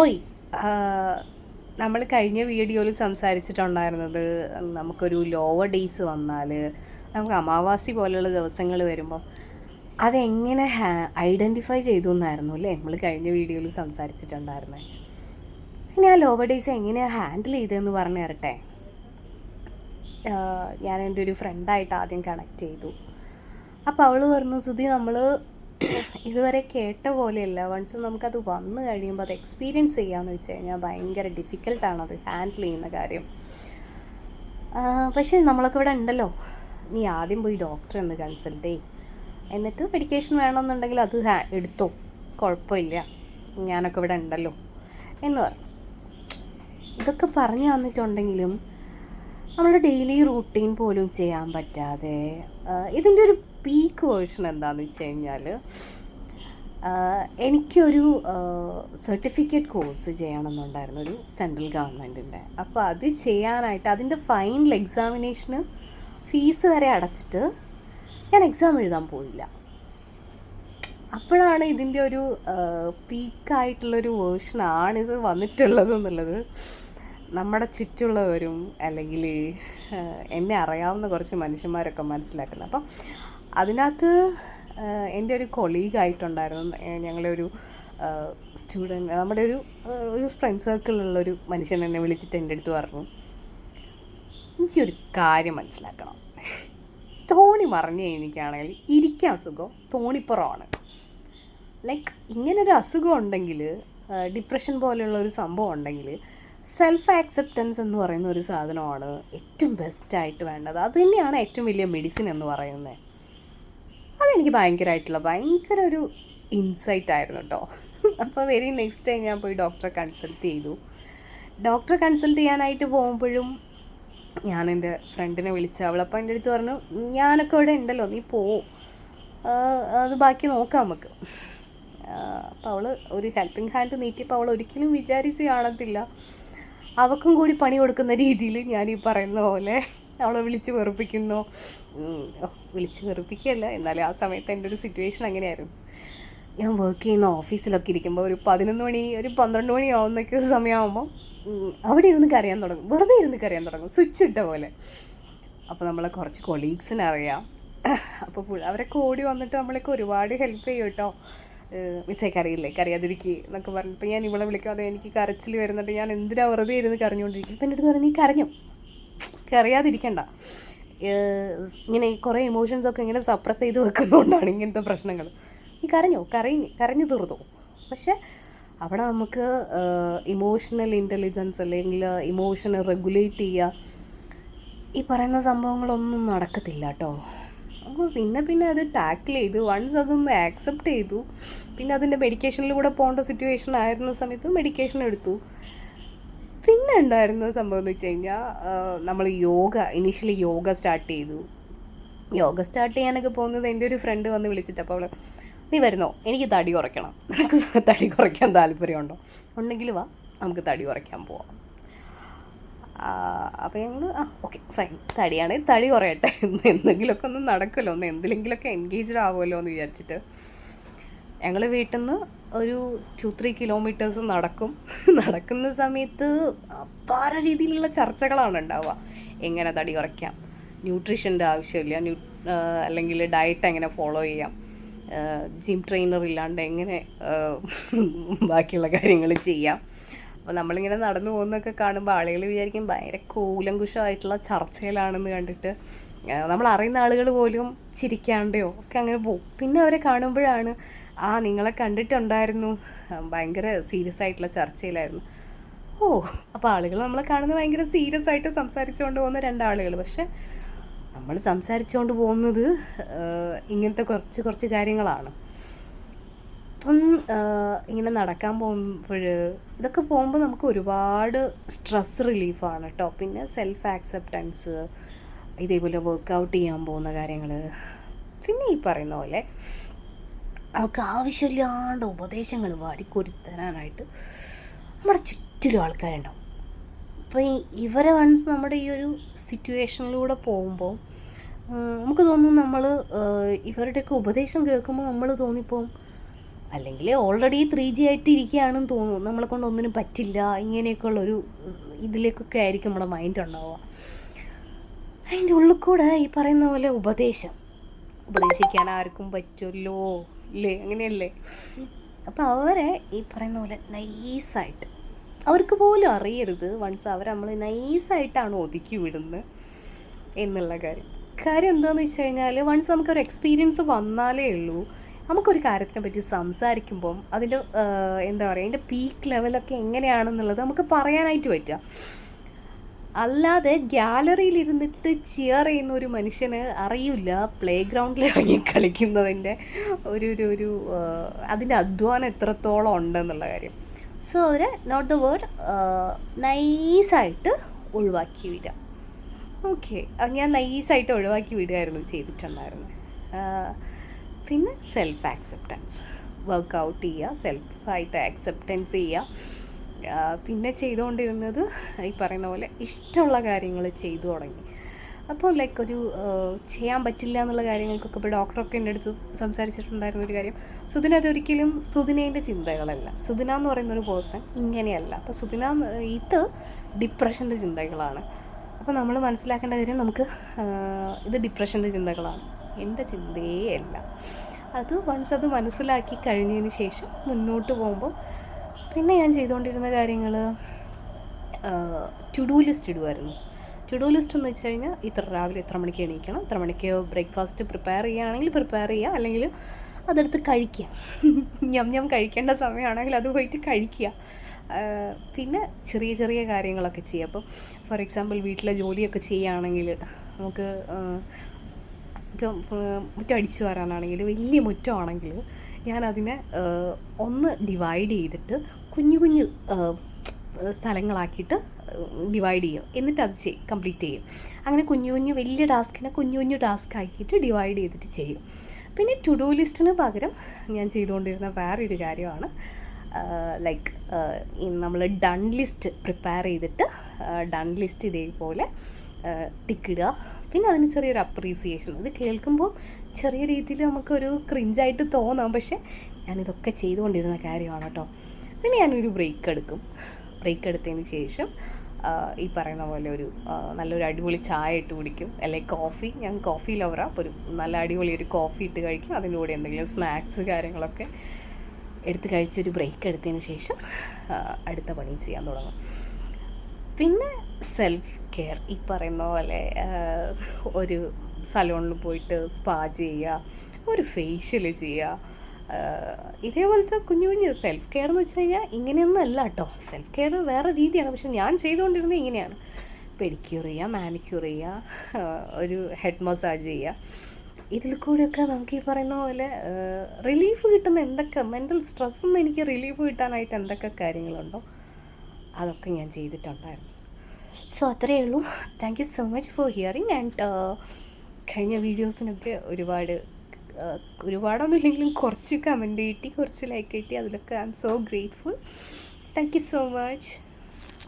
ഓയ് നമ്മൾ കഴിഞ്ഞ വീഡിയോയിൽ സംസാരിച്ചിട്ടുണ്ടായിരുന്നത് നമുക്കൊരു ലോവർ ഡേയ്സ് വന്നാൽ നമുക്ക് അമാവാസി പോലെയുള്ള ദിവസങ്ങൾ വരുമ്പോൾ അതെങ്ങനെ ഐഡൻറ്റിഫൈ ചെയ്തു എന്നായിരുന്നു അല്ലേ നമ്മൾ കഴിഞ്ഞ വീഡിയോയിൽ സംസാരിച്ചിട്ടുണ്ടായിരുന്നത്. ഇനി ആ ലോവർ ഡേയ്സ് എങ്ങനെയാണ് ഹാൻഡിൽ ചെയ്തതെന്ന് പറഞ്ഞു തരട്ടെ. ഞാൻ എൻ്റെ ഒരു ഫ്രണ്ടായിട്ട് ആദ്യം കണക്ട് ചെയ്തു. അപ്പോൾ അവൾ പറഞ്ഞു, സുധി, നമ്മൾ ഇതുവരെ കേട്ട പോലെയല്ല, വൺസ് നമുക്കത് വന്നു കഴിയുമ്പോൾ അത് എക്സ്പീരിയൻസ് ചെയ്യാമെന്ന് വെച്ച് കഴിഞ്ഞാൽ ഭയങ്കര ഡിഫിക്കൽട്ടാണത് ഹാൻഡിൽ ചെയ്യുന്ന കാര്യം. പക്ഷേ നമ്മളൊക്കെ ഇവിടെ ഉണ്ടല്ലോ, നീ ആദ്യം പോയി ഡോക്ടറെ ഒന്ന് കൺസൾട്ട് ചെയ്യ്, എന്നിട്ട് മെഡിക്കേഷൻ വേണമെന്നുണ്ടെങ്കിൽ അത് എടുത്തോ, കുഴപ്പമില്ല, ഞാനൊക്കെ ഇവിടെ ഉണ്ടല്ലോ എന്ന് പറഞ്ഞു. ഇതൊക്കെ പറഞ്ഞു തന്നിട്ടുണ്ടെങ്കിലും നമ്മുടെ ഡെയിലി റൂട്ടീൻ പോലും ചെയ്യാൻ പറ്റാതെ, ഇതിൻ്റെ ഒരു പീക്ക് വേർഷൻ എന്താണെന്ന് വെച്ച് കഴിഞ്ഞാൽ, എനിക്കൊരു സർട്ടിഫിക്കറ്റ് കോഴ്സ് ചെയ്യണമെന്നുണ്ടായിരുന്നു, ഒരു സെൻട്രൽ ഗവൺമെൻറ്റിൻ്റെ. അപ്പോൾ അത് ചെയ്യാനായിട്ട് അതിൻ്റെ ഫൈനൽ എക്സാമിനേഷന് ഫീസ് വരെ അടച്ചിട്ട് ഞാൻ എക്സാം എഴുതാൻ പോയില്ല. അപ്പോഴാണ് ഇതിൻ്റെ ഒരു പീക്കായിട്ടുള്ളൊരു വേർഷനാണിത് വന്നിട്ടുള്ളത് എന്നുള്ളത് നമ്മുടെ ചുറ്റുള്ളവരും അല്ലെങ്കിൽ എന്നെ അറിയാവുന്ന കുറച്ച് മനുഷ്യന്മാരൊക്കെ മനസ്സിലാക്കുന്നത്. അപ്പം അതിനകത്ത് എൻ്റെ ഒരു കൊളീഗായിട്ടുണ്ടായിരുന്നു, ഞങ്ങളുടെ ഒരു സ്റ്റുഡൻറ്റ്, നമ്മുടെ ഒരു ഫ്രണ്ട് സർക്കിളിലുള്ളൊരു മനുഷ്യൻ എന്നെ വിളിച്ചിട്ട് എൻ്റെ അടുത്ത് പറഞ്ഞു, എനിക്കൊരു കാര്യം മനസ്സിലാക്കണം, തോണി മറിഞ്ഞ് എനിക്കാണെങ്കിൽ ഇരിക്കാൻ സുഖം തോണിപ്പുറമാണ്. ലൈക്ക് ഇങ്ങനൊരു അസുഖം ഉണ്ടെങ്കിൽ, ഡിപ്രഷൻ പോലെയുള്ള ഒരു സംഭവം ഉണ്ടെങ്കിൽ, സെൽഫ് ആക്സെപ്റ്റൻസ് എന്ന് പറയുന്ന ഒരു സാധനമാണ് ഏറ്റവും ബെസ്റ്റായിട്ട് വേണ്ടത്. അത് തന്നെയാണ് ഏറ്റവും വലിയ മെഡിസിൻ എന്ന് പറയുന്നത്. അതെനിക്ക് ഭയങ്കര ഒരു ഇൻസൈറ്റ് ആയിരുന്നു കേട്ടോ. അപ്പോൾ വെരി നെക്സ്റ്റ് ടൈം ഞാൻ പോയി ഡോക്ടറെ കൺസൾട്ട് ചെയ്തു. ഡോക്ടറെ കൺസൾട്ട് ചെയ്യാനായിട്ട് പോകുമ്പോഴും ഞാൻ എൻ്റെ ഫ്രണ്ടിനെ വിളിച്ചു. അവളപ്പോൾ എൻ്റെ അടുത്ത് പറഞ്ഞു, ഞാനൊക്കെ ഇവിടെ ഉണ്ടല്ലോ, നീ പോവും, അത് ബാക്കി നോക്കാം നമുക്ക്. അപ്പോൾ അവൾ ഒരു ഹെൽപ്പിംഗ് ഹാൻഡ് നീട്ടിയപ്പോൾ അവൾ ഒരിക്കലും വിചാരിച്ച് കാണത്തില്ല അവൾക്കും കൂടി പണി കൊടുക്കുന്ന രീതിയിൽ ഞാൻ ഈ പറയുന്ന പോലെ അവളെ വിളിച്ച് വെറുപ്പിക്കുന്നു. വിളിച്ച് വെറുപ്പിക്കുകയല്ല, എന്നാലും ആ സമയത്ത് എൻ്റെ ഒരു സിറ്റുവേഷൻ അങ്ങനെയായിരുന്നു. ഞാൻ വർക്ക് ചെയ്യുന്ന ഓഫീസിലൊക്കെ ഇരിക്കുമ്പോൾ ഒരു 11 മണി, ഒരു 12 മണി ആവുന്നൊക്കെ സമയമാകുമ്പോൾ അവിടെ ഇരുന്ന് കരയാൻ തുടങ്ങും, വെറുതെ ഇരുന്ന് കരയാൻ തുടങ്ങും, സ്വിച്ച് ഇട്ട പോലെ. അപ്പോൾ നമ്മളെ കുറച്ച് കൊളീഗ്സിനെ അറിയാം. അപ്പോൾ അവരൊക്കെ ഓടി വന്നിട്ട് നമ്മളൊക്കെ ഒരുപാട് ഹെൽപ്പ് ചെയ്യും കേട്ടോ. മിസ്സേ കരയാതിരിക്കുക എന്നൊക്കെ പറഞ്ഞപ്പോൾ ഞാൻ ഇവളെ വിളിക്കാതെ എനിക്ക് കരച്ചിൽ വരുന്നുണ്ട്, ഞാൻ എന്തിനാ വെറുതെ ഇരുന്ന് കരഞ്ഞുകൊണ്ടിരിക്കും. അപ്പം എൻ്റെ അടുത്ത് പറഞ്ഞു, നീ കരഞ്ഞു, കരയാതിരിക്കണ്ട, ഇങ്ങനെ കുറേ ഇമോഷൻസൊക്കെ ഇങ്ങനെ സപ്രസ് ചെയ്ത് വെക്കുന്നതുകൊണ്ടാണ് ഇങ്ങനത്തെ പ്രശ്നങ്ങൾ. നീ കരഞ്ഞു തീർന്നു. പക്ഷെ അവിടെ നമുക്ക് ഇമോഷണൽ ഇൻ്റലിജൻസ് അല്ലെങ്കിൽ ഇമോഷനെ റെഗുലേറ്റ് ചെയ്യുക, ഈ പറയുന്ന സംഭവങ്ങളൊന്നും നടക്കത്തില്ല കേട്ടോ. അപ്പോൾ പിന്നെ അത് ടാക്കിൾ ചെയ്തു. വൺസ് അതൊന്ന് ആക്സെപ്റ്റ് ചെയ്തു, പിന്നെ അതിൻ്റെ മെഡിക്കേഷനിലൂടെ പോകേണ്ട സിറ്റുവേഷൻ ആയിരുന്ന സമയത്ത് മെഡിക്കേഷൻ എടുത്തു. പിന്നെ ഉണ്ടായിരുന്ന സംഭവം എന്ന് വെച്ച് കഴിഞ്ഞാൽ, നമ്മൾ ഇനീഷ്യലി യോഗ സ്റ്റാർട്ട് ചെയ്തു. യോഗ സ്റ്റാർട്ട് ചെയ്യാനൊക്കെ പോകുന്നത് എൻ്റെ ഒരു ഫ്രണ്ട് വന്ന് വിളിച്ചിട്ട്, അപ്പോൾ അവൾ, നീ വരുന്നോ, എനിക്ക് തടി കുറയ്ക്കണം, നിനക്ക് തടി കുറയ്ക്കാൻ താല്പര്യമുണ്ടോ, ഉണ്ടെങ്കിൽ വാ, നമുക്ക് തടി കുറയ്ക്കാൻ പോവാം. അപ്പോൾ ഞങ്ങൾ ഓക്കെ ഫൈൻ, തടിയാണെങ്കിൽ തടി കുറയട്ടെ, എന്തെങ്കിലുമൊക്കെ ഒന്ന് നടക്കുമല്ലോ, എന്തിലെങ്കിലുമൊക്കെ എൻഗേജ്ഡ് ആവുമല്ലോ എന്ന് വിചാരിച്ചിട്ട് ഞങ്ങൾ വീട്ടിൽ നിന്ന് ഒരു 2-3 കിലോമീറ്റേഴ്സ് നടക്കുന്ന സമയത്ത് പല രീതിയിലുള്ള ചർച്ചകളാണ് ഉണ്ടാവുക. എങ്ങനെ തടി കുറയ്ക്കാം, ന്യൂട്രീഷൻ്റെ ആവശ്യമില്ല, അല്ലെങ്കിൽ ഡയറ്റ് എങ്ങനെ ഫോളോ ചെയ്യാം, ജിം ട്രെയിനർ ഇല്ലാണ്ട് എങ്ങനെ ബാക്കിയുള്ള കാര്യങ്ങൾ ചെയ്യാം. അപ്പോൾ നമ്മളിങ്ങനെ നടന്നു പോകുന്നതൊക്കെ കാണുമ്പോൾ ആളുകൾ വിചാരിക്കും ഭയങ്കര കൂലങ്കുഷമായിട്ടുള്ള ചർച്ചയിലാണെന്ന് കണ്ടിട്ട്. നമ്മൾ അറിയുന്ന ആളുകൾ പോലും ചിരിക്കാണ്ടയോ ഒക്കെ അങ്ങനെ പോകും. പിന്നെ അവരെ കാണുമ്പോഴാണ്, നിങ്ങളെ കണ്ടിട്ടുണ്ടായിരുന്നു, ഭയങ്കര സീരിയസ് ആയിട്ടുള്ള ചർച്ചയിലായിരുന്നു. അപ്പോൾ ആളുകൾ നമ്മളെ കാണുന്നത് ഭയങ്കര സീരിയസ് ആയിട്ട് സംസാരിച്ചുകൊണ്ട് പോകുന്ന 2 ആളുകൾ. പക്ഷെ നമ്മൾ സംസാരിച്ചുകൊണ്ട് പോകുന്നത് ഇങ്ങനത്തെ കുറച്ച് കാര്യങ്ങളാണ്. അപ്പം ഇങ്ങനെ നടക്കാൻ പോകുമ്പോൾ, ഇതൊക്കെ പോകുമ്പോൾ നമുക്ക് ഒരുപാട് സ്ട്രെസ് റിലീഫാണ് കേട്ടോ. പിന്നെ സെൽഫ് ആക്സെപ്റ്റൻസ്, ഇതേപോലെ വർക്കൗട്ട് ചെയ്യാൻ പോകുന്ന കാര്യങ്ങൾ, പിന്നെ ഈ പറയുന്ന പോലെ നമുക്ക് ആവശ്യമില്ലാണ്ട് ഉപദേശങ്ങൾ വാരിക്കൊരുത്തരാനായിട്ട് നമ്മുടെ ചുറ്റിലും ആൾക്കാരുണ്ടാവും. അപ്പോൾ ഇവരെ വൺസ് നമ്മുടെ ഈ ഒരു സിറ്റുവേഷനിലൂടെ പോകുമ്പോൾ നമുക്ക് തോന്നും, നമ്മൾ ഇവരുടെയൊക്കെ ഉപദേശം കേൾക്കുമ്പോൾ നമ്മൾ തോന്നിപ്പോവും, അല്ലെങ്കിൽ ഓൾറെഡി 3G ആയിട്ട് ഇരിക്കുകയാണെന്ന് തോന്നുന്നു, നമ്മളെ കൊണ്ട് ഒന്നിനും പറ്റില്ല, ഇങ്ങനെയൊക്കെയുള്ളൊരു ഇതിലേക്കൊക്കെ ആയിരിക്കും നമ്മുടെ മൈൻഡ് ഉണ്ടാവുക. അതിൻ്റെ ഉള്ളിൽ കൂടെ ഈ പറയുന്ന പോലെ ഉപദേശിക്കാൻ ആർക്കും പറ്റുമല്ലോ അല്ലേ, അങ്ങനെയല്ലേ. അപ്പോൾ അവരെ ഈ പറയുന്ന പോലെ നൈസായിട്ട്, അവർക്ക് പോലും അറിയരുത് വൺസ് അവർ നമ്മൾ നൈസായിട്ടാണ് ഒതുക്കി വിടുന്നത് എന്നുള്ള കാര്യം എന്താണെന്ന് വെച്ച് കഴിഞ്ഞാൽ, വൺസ് നമുക്കൊരു എക്സ്പീരിയൻസ് വന്നാലേ ഉള്ളൂ നമുക്കൊരു കാര്യത്തിനെ പറ്റി സംസാരിക്കുമ്പം അതിൻ്റെ എന്താ പറയുക, അതിൻ്റെ പീക്ക് ലെവലൊക്കെ എങ്ങനെയാണെന്നുള്ളത് നമുക്ക് പറയാനായിട്ട് പറ്റുക. അല്ലാതെ ഗ്യാലറിയിൽ ഇരുന്നിട്ട് ചിയർ ചെയ്യുന്ന ഒരു മനുഷ്യന് അറിയില്ല പ്ലേ ഗ്രൗണ്ടിൽ ഇറങ്ങി കളിക്കുന്നതിൻ്റെ ഒരു അതിൻ്റെ അധ്വാനം എത്രത്തോളം ഉണ്ടെന്നുള്ള കാര്യം. സോ അവർ നോട്ട് ദ വേർഡ് നൈസായിട്ട് ഒഴിവാക്കി വിടുക. ഓക്കെ, ഞാൻ നൈസായിട്ട് ഒഴിവാക്കി വിടുകയായിരുന്നു ചെയ്തിട്ടുണ്ടായിരുന്നു. പിന്നെ സെൽഫ് ആക്സെപ്റ്റൻസ്, വർക്കൗട്ട് ചെയ്യുക, സെൽഫായിട്ട് ആക്സെപ്റ്റൻസ് ചെയ്യുക. പിന്നെ ചെയ്തുകൊണ്ടിരുന്നത് ഈ പറയുന്ന പോലെ ഇഷ്ടമുള്ള കാര്യങ്ങൾ ചെയ്തു തുടങ്ങി. അപ്പോൾ ലൈക്ക് ഒരു ചെയ്യാൻ പറ്റില്ല എന്നുള്ള കാര്യങ്ങൾക്കൊക്കെ ഇപ്പോൾ ഡോക്ടറൊക്കെ എൻ്റെ അടുത്ത് സംസാരിച്ചിട്ടുണ്ടായിരുന്ന ഒരു കാര്യം, സുദിന അതൊരിക്കലും സുദിനേൻ്റെ ചിന്തകളല്ല, സുദിന എന്ന് പറയുന്നൊരു പേഴ്സൺ ഇങ്ങനെയല്ല. അപ്പോൾ സുദിന ഇത് ഡിപ്രഷൻ്റെ ചിന്തകളാണ്. അപ്പോൾ നമ്മൾ മനസ്സിലാക്കേണ്ട കാര്യം, നമുക്ക് ഇത് ഡിപ്രഷൻ്റെ ചിന്തകളാണ്, എൻ്റെ ചിന്തയേ അല്ല. അത് വൺസ് അത് മനസ്സിലാക്കി കഴിഞ്ഞതിന് ശേഷം മുന്നോട്ട് പോകുമ്പോൾ പിന്നെ ഞാൻ ചെയ്തുകൊണ്ടിരുന്ന കാര്യങ്ങൾ ടു ഡു ലിസ്റ്റ് ഇടുമായിരുന്നു. ടു ഡു ലിസ്റ്റ് എന്ന് വെച്ച് കഴിഞ്ഞാൽ രാവിലെ എത്ര മണിക്ക് എണീക്കണം, എത്ര മണിക്ക് ബ്രേക്ക്ഫാസ്റ്റ് പ്രിപ്പയർ ചെയ്യുകയാണെങ്കിൽ പ്രിപ്പയർ ചെയ്യുക, അല്ലെങ്കിൽ അതെടുത്ത് കഴിക്കുക, ഞാൻ കഴിക്കേണ്ട സമയമാണെങ്കിൽ അത് പോയിട്ട് കഴിക്കുക. പിന്നെ ചെറിയ ചെറിയ കാര്യങ്ങളൊക്കെ ചെയ്യുക. അപ്പോൾ ഫോർ എക്സാമ്പിൾ വീട്ടിലെ ജോലിയൊക്കെ ചെയ്യുകയാണെങ്കിൽ നമുക്ക് ഇപ്പം മുറ്റം അടിച്ചു വരാനാണെങ്കിൽ, വലിയ മുറ്റമാണെങ്കിൽ ഞാനതിനെ ഒന്ന് ഡിവൈഡ് ചെയ്തിട്ട് കുഞ്ഞു കുഞ്ഞു സ്ഥലങ്ങളാക്കിയിട്ട് ഡിവൈഡ് ചെയ്യും, എന്നിട്ട് അത് കംപ്ലീറ്റ് ചെയ്യും. അങ്ങനെ കുഞ്ഞു കുഞ്ഞു വലിയ ടാസ്കിനെ കുഞ്ഞു കുഞ്ഞു ടാസ്ക് ആക്കിയിട്ട് ഡിവൈഡ് ചെയ്തിട്ട് ചെയ്യും. പിന്നെ ടു ഡു ലിസ്റ്റിന് പകരം ഞാൻ ചെയ്തുകൊണ്ടിരുന്ന വേറൊരു കാര്യമാണ് ലൈക്ക് നമ്മൾ ഡൺ ലിസ്റ്റ് പ്രിപ്പയർ ചെയ്തിട്ട് ഡൺ ലിസ്റ്റ് ഇതേപോലെ ടിക്കിടുക. പിന്നെ അതിന് ചെറിയൊരു അപ്രീസിയേഷൻ, ഇത് കേൾക്കുമ്പോൾ ചെറിയ രീതിയിൽ നമുക്കൊരു ക്രിഞ്ചായിട്ട് തോന്നാം, പക്ഷേ ഞാനിതൊക്കെ ചെയ്തുകൊണ്ടിരുന്ന കാര്യമാണ് കേട്ടോ. പിന്നെ ഞാനൊരു ബ്രേക്ക് എടുത്തതിന് ശേഷം ഈ പറയുന്ന പോലെ ഒരു നല്ലൊരു അടിപൊളി ചായ ഇട്ട് കുടിക്കും, അല്ലെങ്കിൽ കോഫി, ഞാൻ കോഫി ലവറാണ്. അപ്പോൾ ഒരു നല്ല അടിപൊളി ഒരു കോഫി ഇട്ട് കഴിക്കും, അതിൻ്റെ കൂടെ എന്തെങ്കിലും സ്നാക്സ് കാര്യങ്ങളൊക്കെ എടുത്ത് കഴിച്ചൊരു ബ്രേക്ക് എടുത്തതിന് ശേഷം അടുത്ത പണി ചെയ്യാൻ തുടങ്ങും. പിന്നെ സെൽഫ് കെയർ, ഈ പറയുന്ന പോലെ ഒരു സലോണിൽ പോയിട്ട് സ്പാ ചെയ്യുക, ഒരു ഫേഷ്യൽ ചെയ്യുക, ഇതേപോലത്തെ കുഞ്ഞു കുഞ്ഞു സെൽഫ് കെയർ എന്ന് വെച്ച് കഴിഞ്ഞാൽ ഇങ്ങനെയൊന്നും അല്ല കേട്ടോ. സെൽഫ് കെയർ വേറെ രീതിയാണ്, പക്ഷെ ഞാൻ ചെയ്തുകൊണ്ടിരുന്നത് ഇങ്ങനെയാണ്. പെഡിക്യൂർ ചെയ്യുക, മാനിക്യൂർ ചെയ്യുക, ഒരു ഹെഡ് മസാജ് ചെയ്യുക. ഇതിൽ കൂടെയൊക്കെ നമുക്ക് ഈ പറയുന്ന പോലെ റിലീഫ് കിട്ടുന്ന എന്തൊക്കെ, മെൻ്റൽ സ്ട്രെസ്സിൽ നിന്ന് എനിക്ക് റിലീഫ് കിട്ടാനായിട്ട് എന്തൊക്കെ കാര്യങ്ങളുണ്ടോ അതൊക്കെ ഞാൻ ചെയ്തിട്ടുണ്ടായിരുന്നു. സോ അത്രയേ ഉള്ളൂ. Thank you so much for hearing. And കഴിഞ്ഞ വീഡിയോസിനൊക്കെ ഒരുപാടൊന്നും ഇല്ലെങ്കിലും കുറച്ച് കമൻറ്റ് കിട്ടി, കുറച്ച് ലൈക്ക് കിട്ടി, അതിലൊക്കെ I M so grateful. Thank you so much.